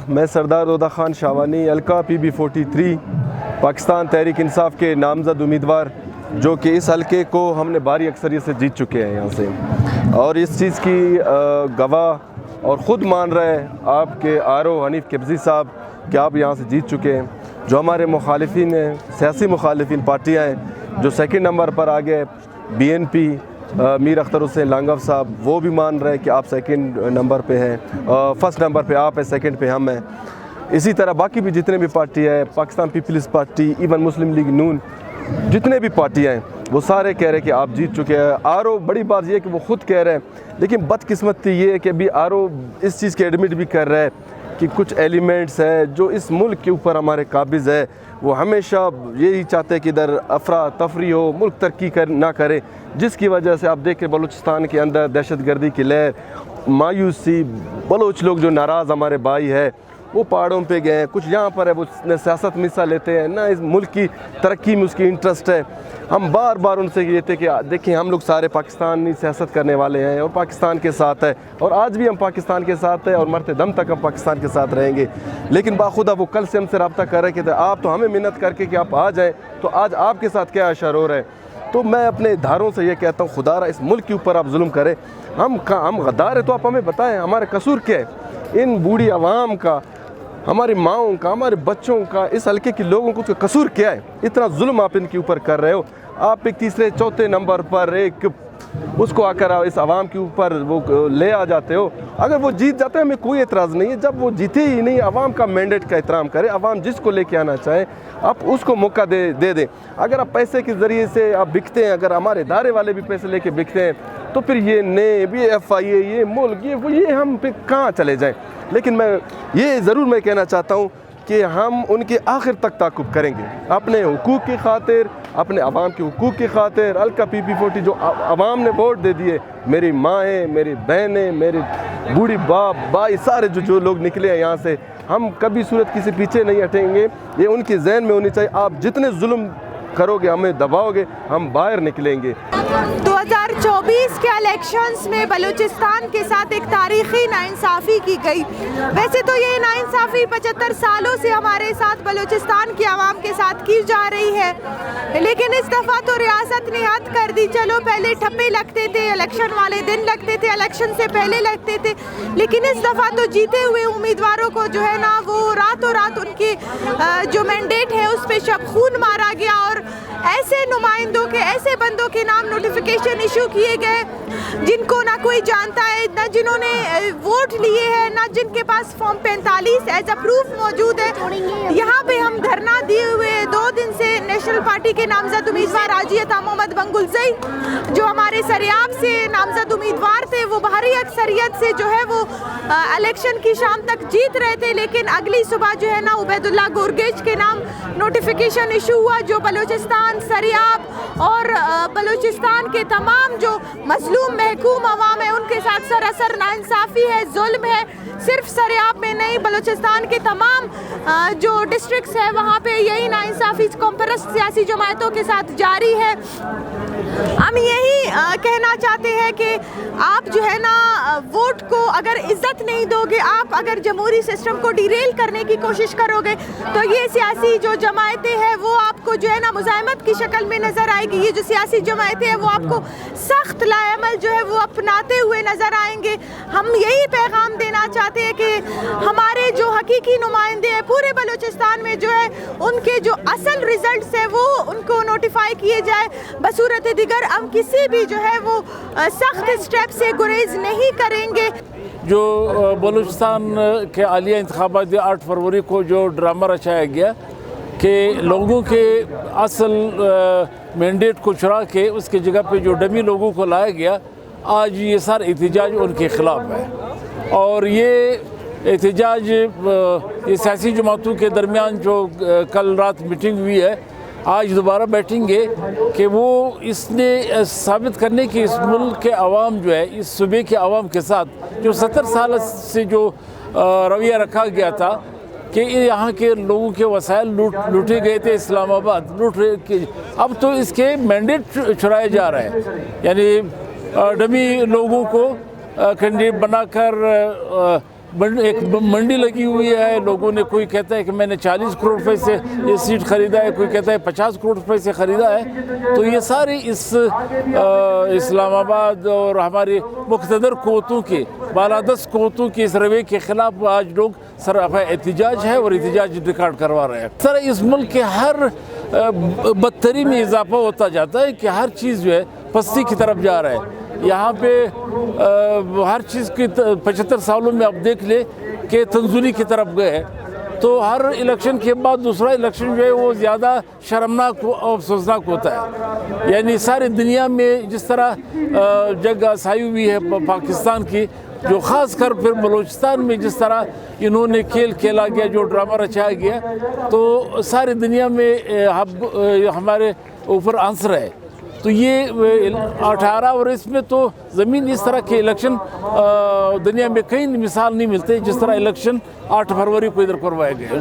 میں سردار دودہ خان شاوانی حلقہ PB43 پاکستان تحریک انصاف کے نامزد امیدوار، جو کہ اس حلقے کو ہم نے بھاری اکثریت سے جیت چکے ہیں یہاں سے، اور اس چیز کی گواہ اور خود مان رہے ہیں آپ کے RO حنیف قبضی صاحب کہ آپ یہاں سے جیت چکے ہیں۔ جو ہمارے مخالفین ہیں، سیاسی مخالفین پارٹیاں ہیں، جو سیکنڈ نمبر پر آگے BNP میر اختر حسین لانگو صاحب، وہ بھی مان رہے ہیں کہ آپ سیکنڈ نمبر پہ ہیں، فرسٹ نمبر پہ آپ ہیں، سیکنڈ پہ ہم ہیں۔ اسی طرح باقی بھی جتنے بھی پارٹی ہیں، پاکستان پیپلز پارٹی، ایون مسلم لیگ نون، جتنے بھی پارٹیاں ہیں، وہ سارے کہہ رہے ہیں کہ آپ جیت چکے ہیں۔ RO بڑی بات یہ ہے کہ وہ خود کہہ رہے ہیں، لیکن بدقسمتی یہ ہے کہ ابھی RO اس چیز کے ایڈمٹ بھی کر رہا ہے کہ کچھ ایلیمنٹس ہیں جو اس ملک کے اوپر ہمارے قابض ہے، وہ ہمیشہ یہی چاہتے ہیں کہ ادھر افراتفری ہو، ملک ترقی نہ کرے، جس کی وجہ سے آپ دیکھیں بلوچستان کے اندر دہشت گردی کی لہر، مایوسی، بلوچ لوگ جو ناراض ہمارے بھائی ہے وہ پہاڑوں پہ گئے ہیں، کچھ یہاں پر ہے وہ نہ سیاست میں حصہ لیتے ہیں، نہ اس ملک کی ترقی میں اس کی انٹرسٹ ہے۔ ہم بار بار ان سے کہتے کہ دیکھیں ہم لوگ سارے پاکستانی سیاست کرنے والے ہیں اور پاکستان کے ساتھ ہے، اور آج بھی ہم پاکستان کے ساتھ ہیں اور مرتے دم تک ہم پاکستان کے ساتھ رہیں گے۔ لیکن باخدا وہ کل سے ہم سے رابطہ کر رہے کہ آپ تو ہمیں محنت کر کے کہ آپ آ جائیں، تو آج آپ کے ساتھ کیا اشر ہو رہا ہے؟ تو میں اپنے اداروں سے یہ کہتا ہوں، خدا را اس ملک کے اوپر آپ ظلم کریں، ہم غدار ہیں تو آپ ہمیں بتائیں ہمارا قصور کیا ہے؟ ان بوڑھی عوام کا، ہماری ماؤں کا، ہمارے بچوں کا، اس حلقے کے لوگوں کو قصور کیا ہے؟ اتنا ظلم آپ ان کے اوپر کر رہے ہو۔ آپ ایک تیسرے چوتھے نمبر پر ایک اس کو آ کر اس عوام کے اوپر وہ لے آ جاتے ہو۔ اگر وہ جیت جاتے ہیں ہمیں کوئی اعتراض نہیں ہے، جب وہ جیتے ہی نہیں، عوام کا مینڈیٹ کا احترام کرے، عوام جس کو لے کے آنا چاہے آپ اس کو موقع دے دیں۔ اگر آپ پیسے کے ذریعے سے آپ بکتے ہیں، اگر ہمارے ادارے والے بھی پیسے لے کے بکتے ہیں، تو پھر یہ نیب، یہ FI، یہ ملک، یہ ہم پھر کہاں چلے جائیں؟ لیکن میں یہ ضرور کہنا چاہتا ہوں کہ ہم ان کے آخر تک تعاقب کریں گے، اپنے حقوق کی خاطر، اپنے عوام کے حقوق کی خاطر۔ حلقہ PB40 جو عوام نے ووٹ دے دیے، میری مائیں، میری بہنیں، میری بوڑھی باپ بھائی، سارے جو لوگ نکلے ہیں یہاں سے، ہم کبھی صورت کسی پیچھے نہیں ہٹیں گے۔ یہ ان کے ذہن میں ہونی چاہیے، آپ جتنے ظلم کرو گے، ہمیں دباؤ گے، ہم باہر نکلیں گے۔ 2024 کے الیکشنز میں بلوچستان کے ساتھ ایک تاریخی ناانصافی کی گئی۔ ویسے تو یہ ناانصافی 75 سالوں سے ہمارے ساتھ بلوچستان کی عوام کے ساتھ کی جا رہی ہے، لیکن اس دفعہ تو ریاست نے حد کر دی۔ چلو پہلے ٹھپے لگتے تھے، الیکشن والے دن لگتے تھے، الیکشن سے پہلے لگتے تھے، لیکن اس دفعہ تو جیتے ہوئے امیدواروں کو جو ہے نا وہ راتوں رات ان کے جو مینڈیٹ ہے اس پہ شب خون مارا گیا، اور ایسے نمائندوں کے، ایسے بندوں کے نام نوٹیفیکیشن ایشو کیے گئے جن کو نہ کوئی جانتا ہے، نہ جنہوں نے ووٹ لیے ہیں، نہ جن کے پاس فارم 45 ایز اے پروف موجود ہے۔ یہاں پہ ہم دھرنا دیے ہوئے 2 دن سے نیشنل پارٹی کے نامزد امیدوار حاجی عطا محمد بنگلزئی، جو ہمارے سریاب سے نامزد امیدوار تھے، وہ بھاری اکثریت سے جو ہے وہ الیکشن کی شام تک جیت رہے تھے، لیکن اگلی صبح جو ہے نا عبید اللہ گورگیج کے نام نوٹیفیکیشن ایشو ہوا، جو بلوچستان، سریاب اور بلوچستان کے تمام جو مظلوم محکوم عوام ہیں ان کے ساتھ سراسر ناانصافی ہے، ظلم ہے۔ صرف سریاب میں نہیں، بلوچستان کے تمام جو ڈسٹرکٹس ہیں وہاں پہ یہی ناانصافی کمپرست سیاسی جماعتوں کے ساتھ جاری ہے۔ ہم یہی کہنا چاہتے ہیں کہ آپ جو ہے نا ووٹ کو اگر عزت نہیں دو گے، آپ اگر جمہوری سسٹم کو ڈیریل کرنے کی کوشش کرو گے، تو یہ سیاسی جو جماعتیں ہیں وہ آپ کو جو ہے نا مزاحمت کی شکل میں نظر آئے گی۔ یہ جو سیاسی جماعتیں ہیں وہ آپ کو سخت لائعمل جو ہے وہ اپناتے ہوئے نظر آئیں گے۔ ہم یہی پیغام دینا چاہتے ہیں کہ ہمارے جو حقیقی نمائندے ہیں پورے بلوچستان میں جو ہے ان کے جو اصل ریزلٹس ہیں وہ ان کو نوٹیفائی کیے جائے۔ بصورت دیگر ہم کسی بھی جو ہے وہ سخت اسٹیپ سے گریز نہیں کریں گے۔ جو بلوچستان کے عالیہ انتخابات 8 فروری کو جو ڈرامہ رچایا گیا کہ لوگوں کے اصل مینڈیٹ کو چرا کے اس کی جگہ پہ جو ڈمی لوگوں کو لایا گیا، آج یہ سارا احتجاج ان کے خلاف ہے، اور یہ احتجاج یہ سیاسی جماعتوں کے درمیان جو کل رات میٹنگ ہوئی ہے، آج دوبارہ بیٹھیں گے کہ وہ اس نے ثابت کرنے کی اس ملک کے عوام جو ہے، اس صوبے کے عوام کے ساتھ جو 70 سال سے جو رویہ رکھا گیا تھا کہ یہاں کے لوگوں کے وسائل لوٹے گئے تھے، اسلام آباد اب تو اس کے مینڈیٹ چرائے جا رہے ہیں، یعنی ڈمی لوگوں کو کینڈیڈیٹ بنا کر ایک منڈی لگی ہوئی ہے، لوگوں نے کوئی کہتا ہے کہ میں نے 40 کروڑ روپے سے یہ سیٹ خریدا ہے، کوئی کہتا ہے 50 کروڑ روپے سے خریدا ہے۔ تو یہ ساری اس اسلام آباد اور ہماری مقتدر قوتوں کے بالادست قوتوں کے اس رویے کے خلاف آج لوگ سراپا احتجاج ہے اور احتجاج ریکارڈ کروا رہے ہیں۔ سر اس ملک کے ہر بدتری میں اضافہ ہوتا جاتا ہے کہ ہر چیز جو ہے پستی کی طرف جا رہا ہے۔ یہاں پہ ہر چیز کی 75 سالوں میں آپ دیکھ لیں کہ تنزلی کی طرف گئے، تو ہر الیکشن کے بعد دوسرا الیکشن جو ہے وہ زیادہ شرمناک اور افسوسناک ہوتا ہے۔ یعنی ساری دنیا میں جس طرح جنگ آسائی ہوئی ہے پاکستان کی، جو خاص کر پھر بلوچستان میں جس طرح انہوں نے کھیل کھیلا گیا، جو ڈرامہ رچایا گیا، تو ساری دنیا میں ہمارے اوپر آنسر ہے۔ تو یہ 18 اور اس میں تو زمین اس طرح کے الیکشن دنیا میں کہیں مثال نہیں ملتے جس طرح الیکشن 8 فروری کو ادھر کروائے گئے۔